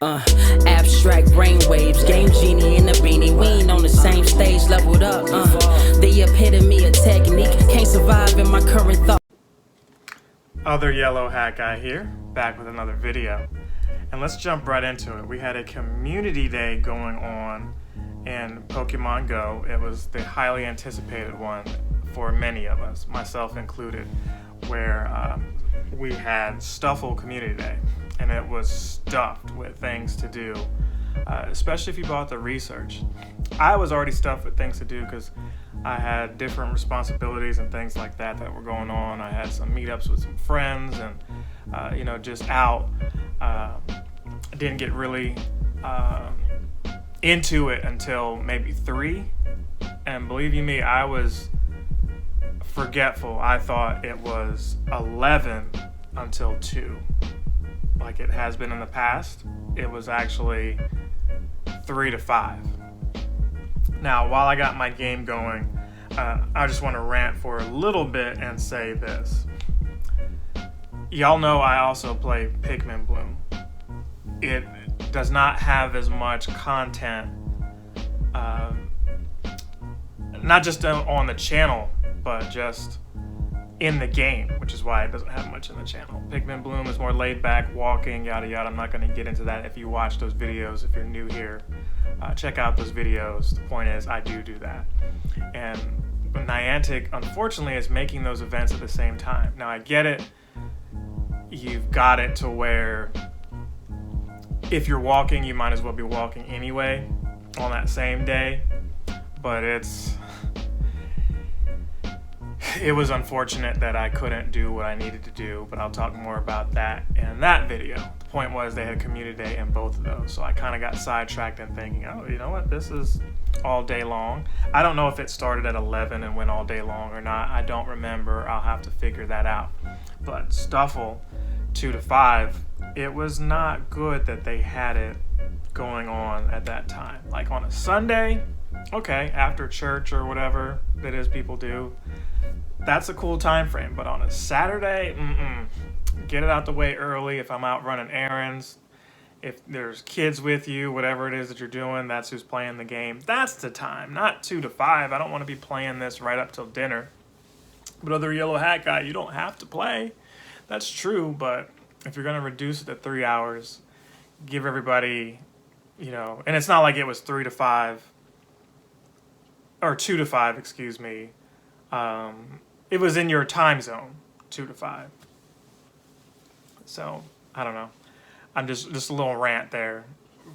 Uh, Abstract brainwaves, game genie in a beanie. We ain't on the same stage, leveled up. The epitome of technique, can't survive in my current thought. Other yellow hat guy here, back with another video. And let's jump right into it. We had a community day going on in Pokemon Go. It was the highly anticipated one for many of us, myself included, where we had Stufful Community Day, and it was stuffed with things to do, especially if you bought the research. I was already stuffed with things to do because I had different responsibilities and things like that were going on. I had some meetups with some friends and, just out. Didn't get really into it until maybe 3. And believe you me, I was forgetful. I thought it was 11 until 2. Like it has been in the past. It was actually 3 to 5. Now, while I got my game going, I just want to rant for a little bit and say this. Y'all know I also play Pikmin Bloom. It does not have as much content, not just on the channel, but just in the game, which is why it doesn't have much in the channel. Pikmin Bloom is more laid back, walking, yada yada. I'm not going to get into that. If you watch those videos, if you're new here, check out those videos. The point is, I do that. And Niantic, unfortunately, is making those events at the same time. Now, I get it. You've got it to where if you're walking, you might as well be walking anyway on that same day. But it was unfortunate that I couldn't do what I needed to do, but I'll talk more about that in that video. The point was they had a community day in both of those, so I kind of got sidetracked and thinking, oh, you know what, this is all day long. I don't know if it started at 11 and went all day long or not. I don't remember. I'll have to figure that out. But Stufful, 2 to 5, it was not good that they had it going on at that time. Like on a Sunday, okay, after church or whatever it is people do, that's a cool time frame. But on a Saturday, get it out the way early. If I'm out running errands, if there's kids with you, whatever it is that you're doing, that's who's playing the game. That's the time, not 2 to 5. I don't want to be playing this right up till dinner. But other yellow hat guy, you don't have to play. That's true, but if you're going to reduce it to 3 hours, give everybody, and it's not like it was 3 to 5, or 2 to 5, excuse me. It was in your time zone, 2 to 5. So, I don't know. I'm just a little rant there.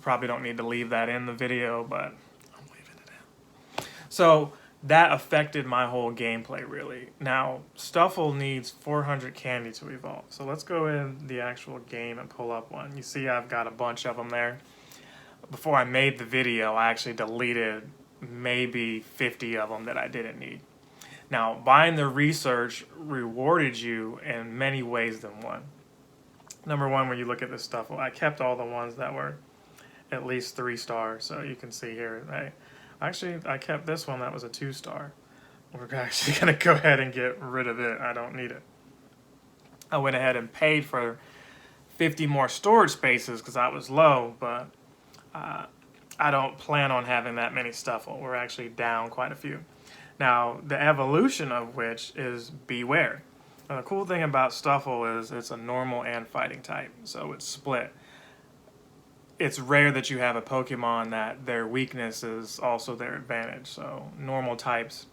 Probably don't need to leave that in the video, but I'm leaving it in. So, that affected my whole gameplay, really. Now, Stufful needs 400 candy to evolve. So let's go in the actual game and pull up one. You see I've got a bunch of them there. Before I made the video, I actually deleted maybe 50 of them that I didn't need. Now, buying the research rewarded you in many ways than one. Number one, when you look at this Stufful, I kept all the ones that were at least 3 stars. So you can see here, I kept this one that was a 2-star. We're actually going to go ahead and get rid of it. I don't need it. I went ahead and paid for 50 more storage spaces because I was low, but I don't plan on having that many Stufful. We're actually down quite a few. Now, the evolution of which is Beware. Now, the cool thing about Stufful is it's a normal and fighting type, so it's split. It's rare that you have a Pokemon that their weakness is also their advantage. So normal types,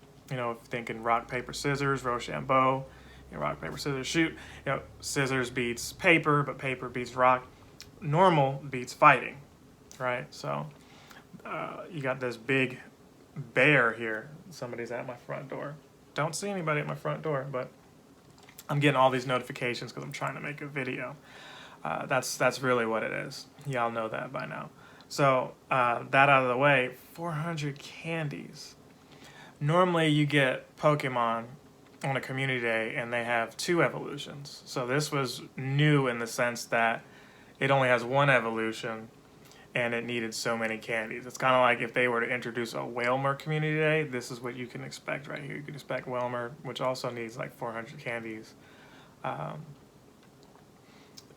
thinking rock, paper, scissors, Rochambeau, rock, paper, scissors, shoot. Scissors beats paper, but paper beats rock. Normal beats fighting, right? So you got this big bear here. Somebody's at my front door. Don't see anybody at my front door, but I'm getting all these notifications because I'm trying to make a video. That's really what it is. Y'all know that by now. So that out of the way, 400 candies. Normally you get Pokemon on a community day and they have 2 evolutions. So this was new in the sense that it only has 1 evolution and it needed so many candies. It's kind of like if they were to introduce a Whalmer community day, this is what you can expect right here. You can expect Whalmer, which also needs like 400 candies.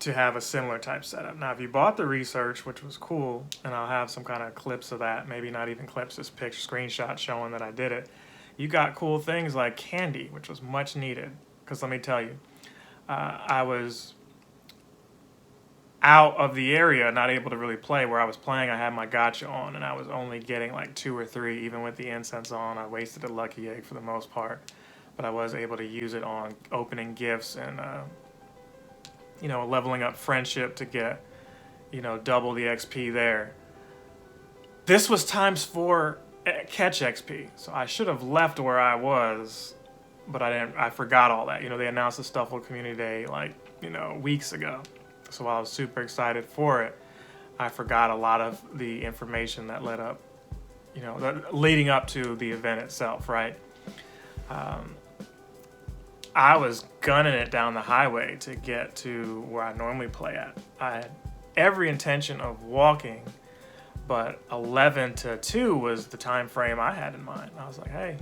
to have a similar type setup. Now, if you bought the research, which was cool, and I'll have some kind of clips of that, maybe not even clips, just picture screenshots showing that I did it, you got cool things like candy, which was much needed. Because let me tell you, I was out of the area, not able to really play. Where I was playing, I had my gacha on, and I was only getting like 2 or 3, even with the incense on. I wasted a lucky egg for the most part, but I was able to use it on opening gifts and, you know, leveling up friendship to get, you know, double the XP there. This was ×4 catch XP, so I should have left where I was, but I didn't. I forgot all that. You know, they announced the Stufful Community Day like, you know, weeks ago. So while I was super excited for it, I forgot a lot of the information that led up, you know, leading up to the event itself, right? I was gunning it down the highway to get to where I normally play at. I had every intention of walking, but 11 to 2 was the time frame I had in mind. I was like, hey,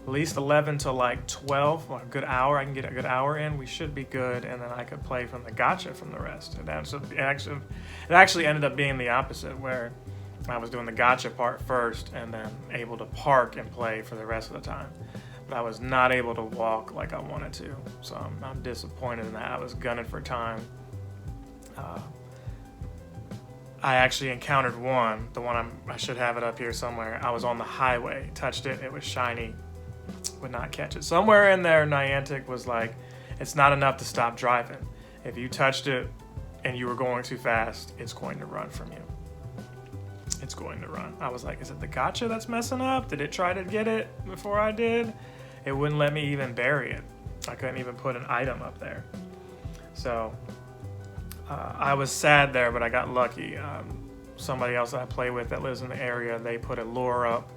at least 11 to like 12, or a good hour. I can get a good hour in. We should be good, and then I could play from the gacha from the rest. It actually ended up being the opposite, where I was doing the gacha part first, and then able to park and play for the rest of the time. But I was not able to walk like I wanted to, so I'm disappointed in that. I was gunning for time. I actually encountered one, the one I should have it up here somewhere. I was on the highway, touched it, it was shiny. Would not catch it. Somewhere in there, Niantic was like, it's not enough to stop driving. If you touched it and you were going too fast, it's going to run from you. It's going to run. I was like, is it the gacha that's messing up? Did it try to get it before I did? It wouldn't let me even bury it. I couldn't even put an item up there. So I was sad there, but I got lucky. Somebody else that I play with that lives in the area, they put a lure up,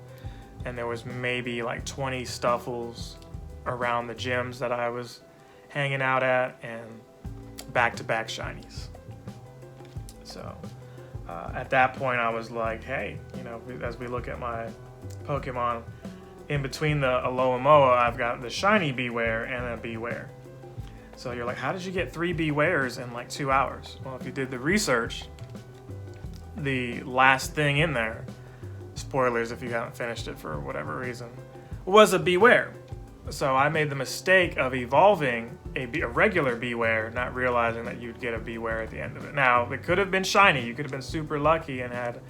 and there was maybe like 20 Stuffuls around the gyms that I was hanging out at, and back-to-back shinies. So at that point, I was like, hey, you know, as we look at my Pokemon, in between the Alomomoa, I've got the shiny Beware and a Beware. So you're like, how did you get 3 Bewares in like 2 hours? Well, if you did the research, the last thing in there, spoilers if you haven't finished it for whatever reason, was a Beware. So I made the mistake of evolving a regular Beware, not realizing that you'd get a Beware at the end of it. Now, it could have been shiny. You could have been super lucky and had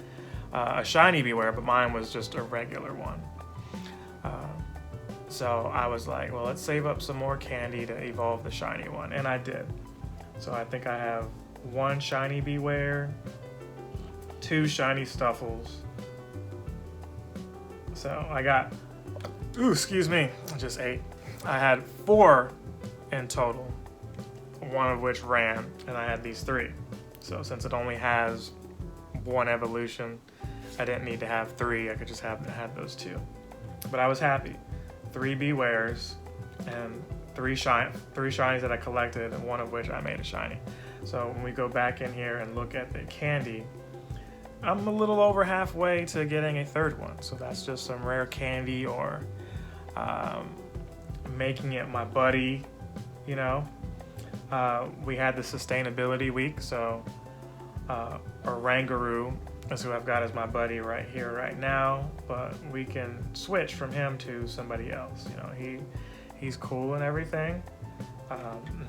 a shiny Beware, but mine was just a regular one. So I was like, well, let's save up some more candy to evolve the shiny one, and I did. So I think I have 1 shiny Beware, 2 shiny Stuffuls. So I got, excuse me, I just ate. I had 4 in total, 1 of which ran, and I had these 3. So since it only has 1 evolution, I didn't need to have 3. I could just have had those 2. But I was happy. 3 Bewares and 3 shinies that I collected, and 1 of which I made a shiny. So when we go back in here and look at the candy, I'm a little over halfway to getting a 3rd one. So that's just some rare candy, or making it my buddy, you know. We had the sustainability week, so Oranguru is who I've got as my buddy right here, right now, but we can switch from him to somebody else. You know, he's cool and everything.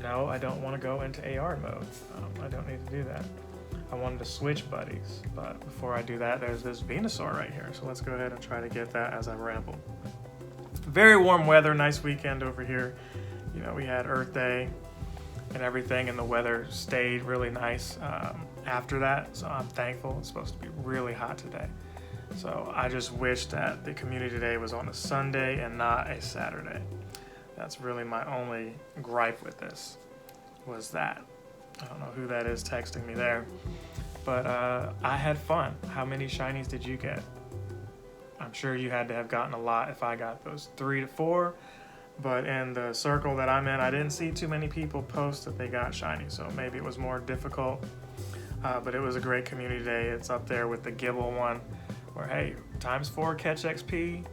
No, I don't want to go into AR mode. I don't need to do that. I wanted to switch buddies, but before I do that, there's this Venusaur right here, so let's go ahead and try to get that as I ramble. Very warm weather, nice weekend over here. You know, we had Earth Day and everything, and the weather stayed really nice after that, so I'm thankful. It's supposed to be really hot today. So I just wish that the Community Day was on a Sunday and not a Saturday. That's really my only gripe with this, was that. I don't know who that is texting me there, but I had fun. How many shinies did you get? I'm sure you had to have gotten a lot if I got those 3 to 4, but in the circle that I'm in, I didn't see too many people post that they got shiny, so maybe it was more difficult. But it was a great Community Day. It's up there with the Gibble one, where, hey, ×4 catch XP,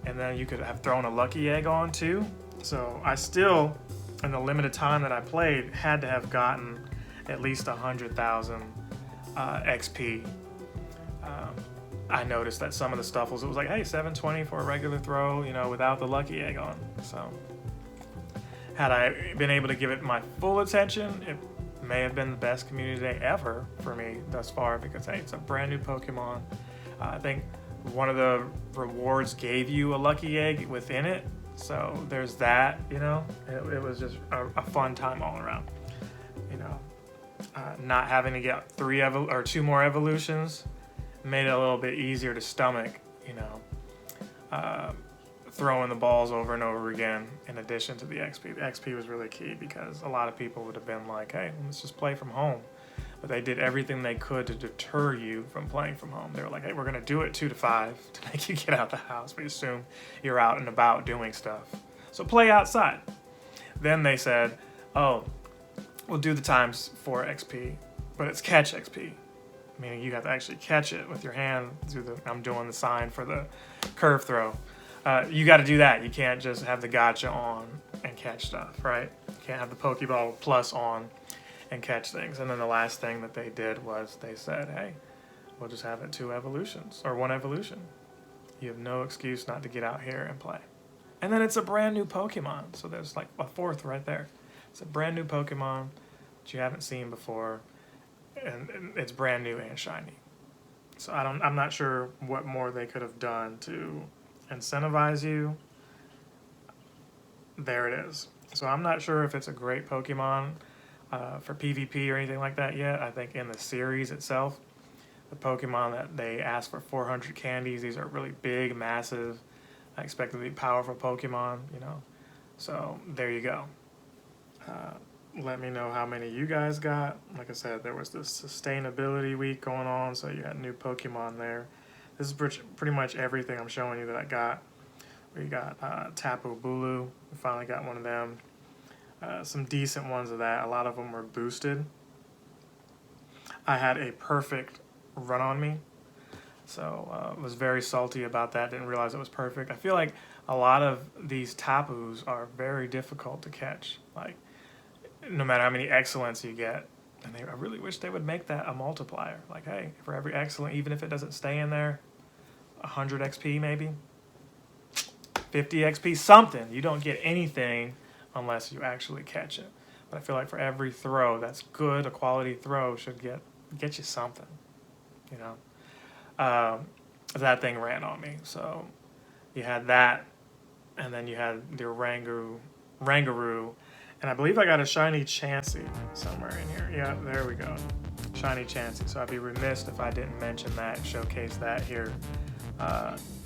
and then you could have thrown a lucky egg on too. So I still in the limited time that I played, had to have gotten at least 100,000 XP. I noticed that some of the Stuffles, it was like, hey, 720 for a regular throw, you know, without the lucky egg on. So had I been able to give it my full attention, it may have been the best community day ever for me thus far, because hey, it's a brand new Pokemon. I think one of the rewards gave you a lucky egg within it, so there's that, you know. It was just a fun time all around, you know. Not having to get 2 more evolutions made it a little bit easier to stomach, you know, throwing the balls over and over again in addition to the XP. The XP was really key, because a lot of people would have been like, hey, let's just play from home. But they did everything they could to deter you from playing from home. They were like, hey, we're going to do it 2 to 5 to make you get out the house. We assume you're out and about doing stuff. So play outside. Then they said, oh, we'll do the times 4 XP, but it's catch XP. Meaning you have to actually catch it with your hand. I'm doing the sign for the curve throw. You got to do that. You can't just have the gotcha on and catch stuff, right? You can't have the Pokeball plus on and catch things. And then the last thing that they did was they said, hey, we'll just have it 2 evolutions, or 1 evolution. You have no excuse not to get out here and play. And then it's a brand new Pokemon. So there's like a 4th right there. It's a brand new Pokemon that you haven't seen before. And it's brand new and shiny. So I'm not sure what more they could have done to incentivize you. There it is. So I'm not sure if it's a great Pokemon for PvP or anything like that yet. I think in the series itself, the Pokemon that they ask for 400 candies, these are really big, massive, I expect them to be powerful Pokemon, you know. So there you go. Let me know how many you guys got. Like I said, there was this sustainability week going on, so you got new Pokemon there. This is pretty much everything I'm showing you that I got. We got Tapu Bulu. We finally got one of them. Some decent ones of that. A lot of them were boosted. I had a perfect run on me, so was very salty about that. Didn't realize it was perfect. I feel like a lot of these Tapus are very difficult to catch. Like, no matter how many excellence you get, and I really wish they would make that a multiplier. Like, hey, for every excellent, even if it doesn't stay in there, 100 XP maybe, 50 XP, something. You don't get anything unless you actually catch it. But I feel like for every throw that's good, a quality throw should get you something, you know. That thing ran on me. So you had that, and then you had the Rangaroo. And I believe I got a shiny Chansey somewhere in here. Yeah, there we go. Shiny Chansey. So I'd be remiss if I didn't mention that, showcase that here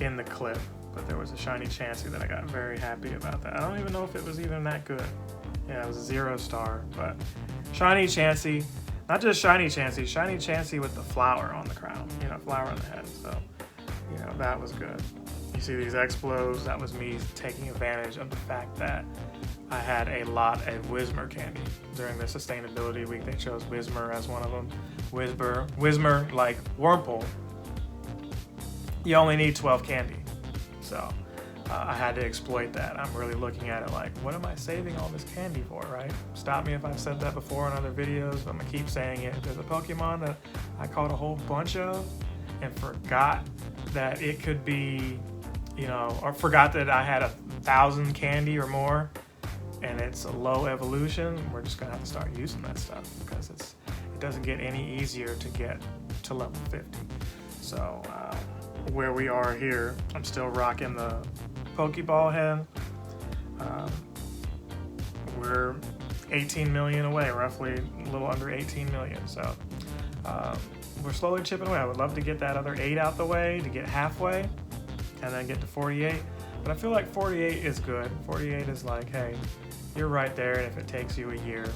in the clip. But there was a shiny Chansey that I got very happy about that. I don't even know if it was even that good. Yeah, it was a 0-star. But shiny Chansey. Not just shiny Chansey with the flower on the crown. You know, flower on the head. So, you know, that was good. You see these Explos, that was me taking advantage of the fact that I had a lot of Whismur candy. During the sustainability week, they chose Whismur as one of them. Whismur, like Wurmple, you only need 12 candy. So I had to exploit that. I'm really looking at it like, what am I saving all this candy for, right? Stop me if I've said that before in other videos, but I'm gonna keep saying it. There's a Pokemon that I caught a whole bunch of and forgot that it could be, you know, or forgot that I had 1,000 candy or more, and it's a low evolution. We're just gonna have to start using that stuff because it doesn't get any easier to get to level 50. So where we are here, I'm still rocking the Pokeball head. We're 18 million away, roughly a little under 18 million. So we're slowly chipping away. I would love to get that other 8 out the way, to get halfway, and then get to 48. But I feel like 48 is good. 48 is like, hey, you're right there, and if it takes you a year,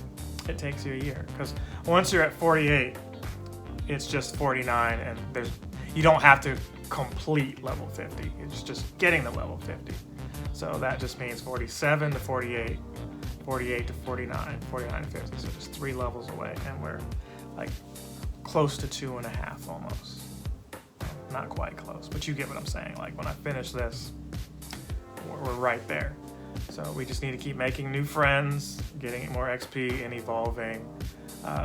it takes you a year. Because once you're at 48, it's just 49, and you don't have to complete level 50. It's just getting the level 50. So that just means 47 to 48, 48 to 49, 49 to 50. So just 3 levels away, and we're like close to 2.5 almost. Not quite close, but you get what I'm saying. Like when I finish this, we're right there. So we just need to keep making new friends, getting more XP, and evolving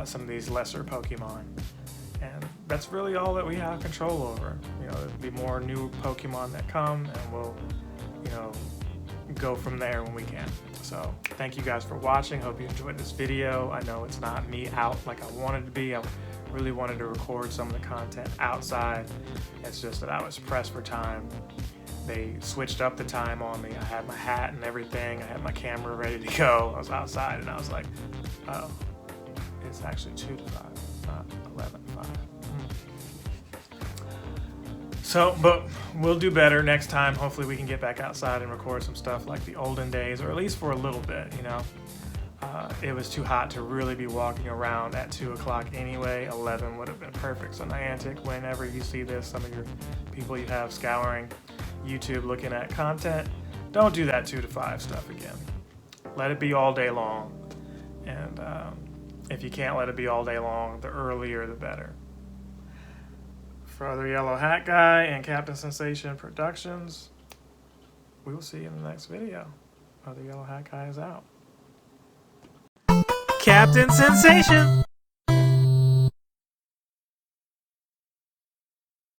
some of these lesser Pokemon. And that's really all that we have control over. You know, there'll be more new Pokemon that come, and we'll, you know, go from there when we can. So thank you guys for watching. Hope you enjoyed this video. I know it's not me out like I wanted to be. I really wanted to record some of the content outside. It's just that I was pressed for time. They switched up the time on me. I had my hat and everything. I had my camera ready to go. I was outside and I was like, oh, it's actually 2 to 5, not 11 to 5. So, but we'll do better next time. Hopefully we can get back outside and record some stuff like the olden days, or at least for a little bit, you know. It was too hot to really be walking around at 2 o'clock anyway. 11 would have been perfect. So Niantic, whenever you see this, some of your people you have scouring YouTube looking at content, don't do that 2 to 5 stuff again. Let it be all day long. And if you can't let it be all day long, the earlier the better. For Other Yellow Hat Guy and Captain Sensation Productions, we will see you in the next video. Other Yellow Hat Guy is out. Captain Sensation!